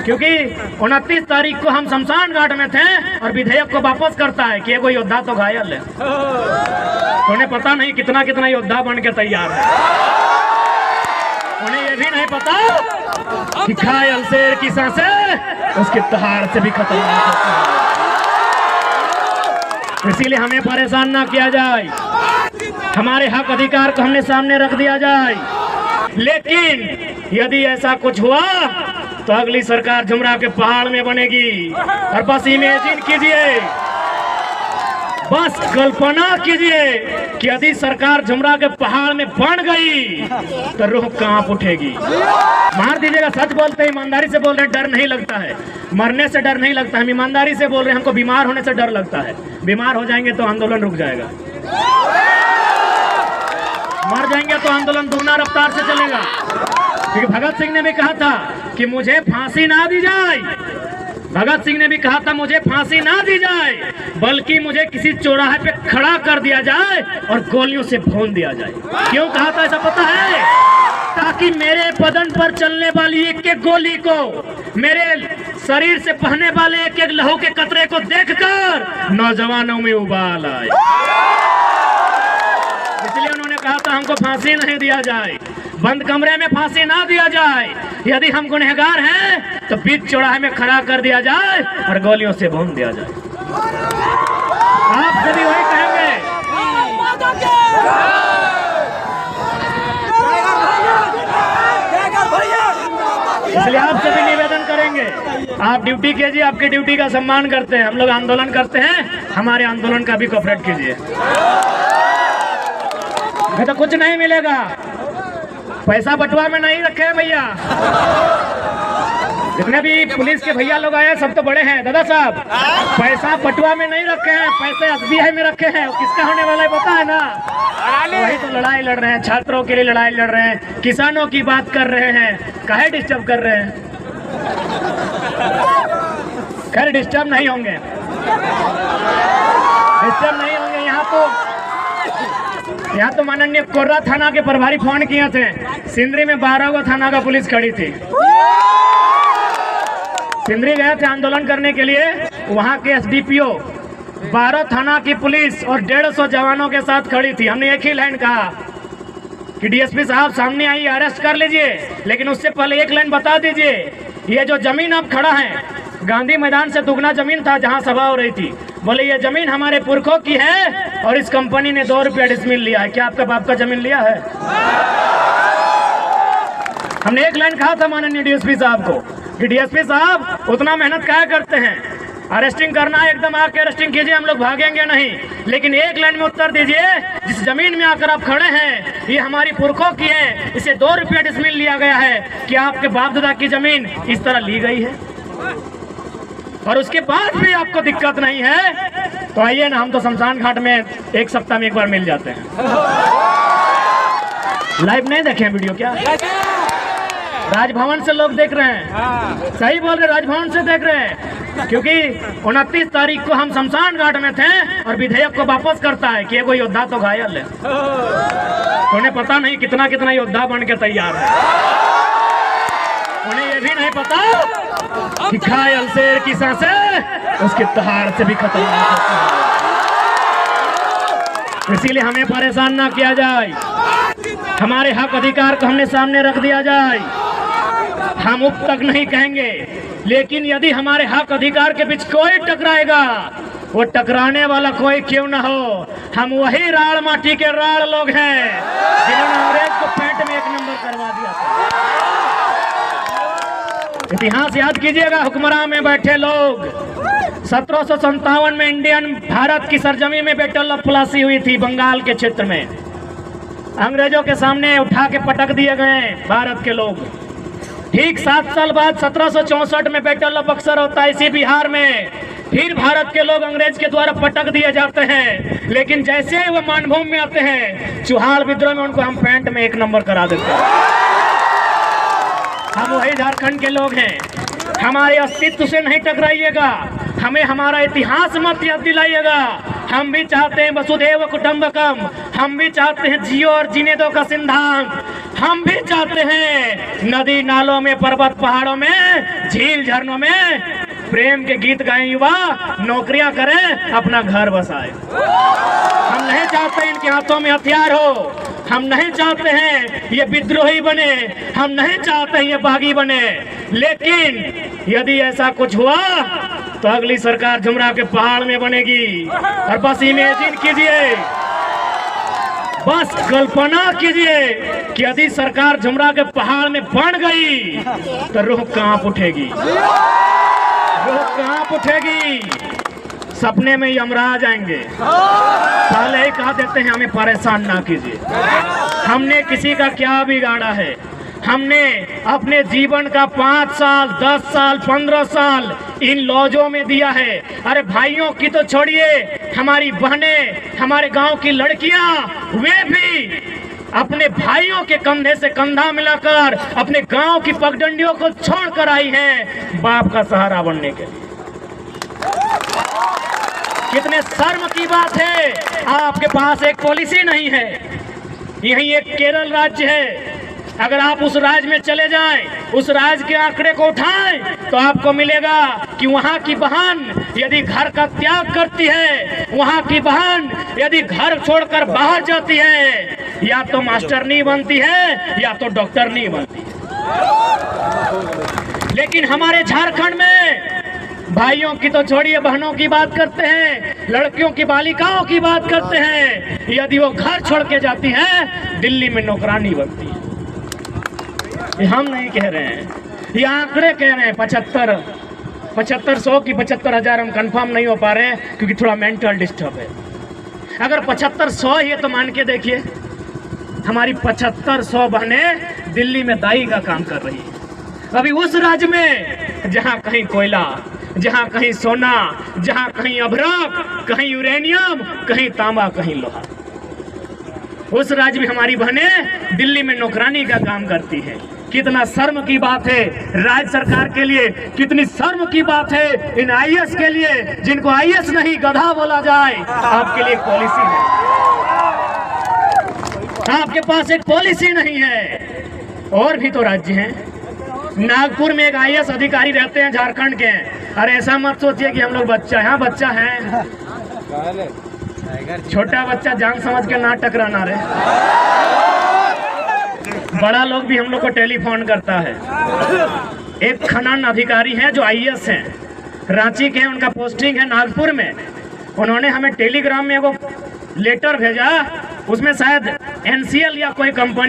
क्योंकि 29 तारीख को हम शमशान घाट में थे और विधेयक को वापस करता है कि कोई योद्धा तो घायल है। उन्हें पता नहीं कितना कितना योद्धा बन के तैयार है। उन्हें ये भी नहीं पता कि घायल शेर की सांसें उसकी दहाड़ से भी खतरनाक होती है। इसीलिए हमें परेशान ना किया जाए, हमारे हक अधिकार को हमने सामने रख दिया जाए। लेकिन यदि ऐसा कुछ हुआ तो अगली सरकार झुमरा के पहाड़ में बनेगी। और बस इमेजिन कीजिए, बस कल्पना कीजिए कि यदि सरकार झुमरा के पहाड़ में बन गई तो रूह कांप उठेगी। मार दीजिएगा, सच बोलते हैं, ईमानदारी से बोल रहे हैं, डर नहीं लगता है, मरने से डर नहीं लगता है, हम ईमानदारी से बोल रहे हैं, हमको बीमार होने से डर लगता है। बीमार हो जाएंगे तो आंदोलन रुक जाएगा, मर जाएंगे तो आंदोलन दुगना रफ्तार से चलेगा। क्योंकि भगत सिंह ने भी कहा था कि मुझे फांसी ना दी जाए, भगत सिंह ने भी कहा था मुझे फांसी ना दी जाए, बल्कि मुझे किसी चौराहे पे खड़ा कर दिया जाए और गोलियों से भून दिया जाए। क्यों कहा था ऐसा पता है? ताकि मेरे बदन पर चलने वाली एक एक गोली को, मेरे शरीर से बहने वाले एक एक लहू के कतरे को देखकर नौजवानों में उबाल आए। इसलिए उन्होंने कहा था हमको फांसी नहीं दिया जाए, बंद कमरे में फांसी ना दिया जाए, यदि हम गुनहगार हैं तो बीच चौराहे में खड़ा कर दिया जाए और गोलियों से भून दिया जाए। आप सभी वही कहेंगे। इसलिए आप सभी निवेदन करेंगे, आप ड्यूटी कीजिए, आपकी ड्यूटी का सम्मान करते हैं, हम लोग आंदोलन करते हैं, हमारे आंदोलन का भी कोऑपरेट कीजिए। तो कुछ नहीं मिलेगा, पैसा बटुआ में नहीं रखे हैं भैया। जितने भी पुलिस के भैया लोग आए सब तो बड़े हैं दादा साहब, पैसा बटुआ में नहीं रखे हैं, पैसे एसबीआई में रखे हैं। किसका होने वाला है पता है ना? वही तो लड़ाई लड़ रहे हैं, छात्रों के लिए लड़ाई लड़ रहे हैं, किसानों की बात कर रहे हैं, काहे डिस्टर्ब कर रहे हैं? खैर डिस्टर्ब नहीं होंगे, डिस्टर्ब नहीं होंगे। यहाँ तो माननीय कोर्रा थाना के प्रभारी फोन किए थे, सिंदरी में 12 गो थाना का पुलिस खड़ी थी। सिंदरी गए थे आंदोलन करने के लिए, वहाँ के एसडीपीओ 12 थाना की पुलिस और 150 जवानों के साथ खड़ी थी। हमने एक ही लाइन कहा कि डीएसपी साहब सामने आइए, अरेस्ट कर लीजिए, लेकिन उससे पहले एक लाइन बता दीजिए, ये जो जमीन आप खड़ा है गांधी मैदान से दुगना जमीन था जहां सभा हो रही थी, बोले ये जमीन हमारे पुरखों की है और इस कंपनी ने 2 रुपया डिसमिल लिया है, क्या आपका बाप का जमीन लिया है? हमने एक लाइन कहा था माननीय डीएसपी साहब को कि डीएसपी साहब उतना मेहनत क्या करते हैं, अरेस्टिंग करना है एकदम आके अरेस्टिंग कीजिए, हम लोग भागेंगे नहीं, लेकिन एक लाइन में उत्तर दीजिए, जिस जमीन में आकर आप खड़े हैं ये हमारी पुरखों की है, इसे 2 रुपया डिसमिल लिया गया है, क्या आपके बाप दादा की जमीन इस तरह ली गई है? और उसके बाद भी आपको दिक्कत नहीं है तो आइए ना, हम तो शमशान घाट में एक सप्ताह में एक बार मिल जाते हैं। लाइव नहीं देखे वीडियो क्या? राजभवन से लोग देख रहे हैं, सही बोल रहे, राजभवन से देख रहे हैं। क्योंकि 29 तारीख को हम शमशान घाट में थे और विधेयक को वापस करता है कि कोई योद्धा तो घायल है। तो उन्हें पता नहीं कितना कितना योद्धा बन के तैयार है। उन्हें ये भी नहीं पता कि घायल शेर की सांसें उसकी दहाड़ से भी खतरनाक होती है। इसीलिए हमें परेशान ना किया जाए, हमारे हक अधिकार को हमने सामने रख दिया जाए। हम उप तक नहीं कहेंगे, लेकिन यदि हमारे हक अधिकार के बीच कोई टकराएगा, वो टकराने वाला कोई क्यों ना हो, हम वही राड़ माटी के राड़ लोग हैं जिन्होंने अंग्रेज को पेट में 1 नंबर करवा दिया था। इतिहास याद कीजिएगा, हुक्मरान में बैठे लोग 1757 में इंडियन भारत की सरजमी में बैटल ऑफ प्लासी हुई थी, बंगाल के क्षेत्र में अंग्रेजों के सामने उठा के पटक दिए गए भारत के लोग। ठीक 7 साल बाद 1764 में बैटल ऑफ बक्सर होता है इसी बिहार में, फिर भारत के लोग अंग्रेज के द्वारा पटक दिए जाते हैं, लेकिन जैसे ही वो मानभूमि में आते हैं चुहाल विद्रोह में उनको हम पैंट में 1 नंबर करा देते हैं। हम वही झारखंड के लोग हैं, हमारे अस्तित्व से नहीं टकराइएगा, हमें हमारा इतिहास मत याद दिलाइएगा। हम भी चाहते हैं वसुधैव कुटुंबकम, हम भी चाहते हैं जियो और जीने दो का सिद्धांत, हम भी चाहते हैं नदी नालों में, पर्वत पहाड़ों में, झील झरनों में प्रेम के गीत गाएं युवा, नौकरियां करें, अपना घर बसाए। हम नहीं चाहते इनके हाथों में हथियार हो, हम नहीं चाहते हैं ये विद्रोही बने, हम नहीं चाहते हैं ये बागी बने। लेकिन यदि ऐसा कुछ हुआ तो अगली सरकार झुमरा के पहाड़ में बनेगी। और बस इमेजिन कीजिए, बस कल्पना कीजिए कि यदि सरकार झुमरा के पहाड़ में बन गई तो रूह कांप उठेगी, रूह कांप उठेगी। सपने में यमराज आएंगे। पहले ही कहा देते हैं हमें परेशान ना कीजिए। हमने किसी का क्या बिगाड़ा है? हमने अपने जीवन का 5 साल, 10 साल, 15 साल इन लॉजों में दिया है। अरे भाइयों की तो छोड़िए, हमारी बहनें, हमारे गांव की लड़कियां, वे भी अपने भाइयों के कंधे से कंधा मिलाकर अपने गांव की पगडंडियों को छोड़कर आई हैं बाप का सहारा बनने के लिए। कितने शर्म की बात है, आपके पास एक पॉलिसी नहीं है। यही एक केरल राज्य है, अगर आप उस राज्य में चले जाएं, उस राज्य के आंकड़े को उठाएं तो आपको मिलेगा कि वहां की बहन यदि घर का त्याग करती है, वहां की बहन यदि घर छोड़कर बाहर जाती है, या तो मास्टरनी बनती है या तो डॉक्टरनी बनती है। लेकिन हमारे झारखंड में भाइयों की तो छोड़िए, बहनों की बात करते हैं, लड़कियों की, बालिकाओं की बात करते हैं, यदि वो घर छोड़ के जाती है दिल्ली में नौकरानी बनती है। ये हम नहीं कह रहे हैं, ये आंकड़े कह रहे हैं। 7500 की 75,000 हम कंफर्म नहीं हो पा रहे हैं क्योंकि थोड़ा मेंटल डिस्टर्ब है। अगर 7500 ही है तो मान के देखिए, हमारी 7500 बहनें दिल्ली में दाई का काम कर रही है। अभी उस राज्य में जहां कहीं कोयला, जहां कहीं सोना, जहां कहीं अभ्रक, कहीं यूरेनियम, कहीं तांबा, कहीं लोहा, उस राज्य में हमारी बहनें दिल्ली में नौकरानी का काम करती है। कितना शर्म की बात है राज्य सरकार के लिए, कितनी शर्म की बात है इन आईएएस के लिए, जिनको आईएएस नहीं गधा बोला जाए। आपके लिए एक पॉलिसी है, आपके पास एक पॉलिसी नहीं है। और भी तो राज्य हैं, नागपुर में एक आईएएस अधिकारी रहते हैं झारखंड के। अरे ऐसा मत सोचिए कि हम लोग बच्चा, यहाँ बच्चा है, छोटा बच्चा जान समझ के ना टकराना रे। बड़ा लोग भी हम लोग को टेलीफोन करता है। एक खनन अधिकारी है जो आईएएस हैं, रांची के हैं, उनका पोस्टिंग है नागपुर में। उन्होंने हमें टेलीग्राम में एगो लेटर भेजा, उसमें शायद एनसीएल या कोई कंपनी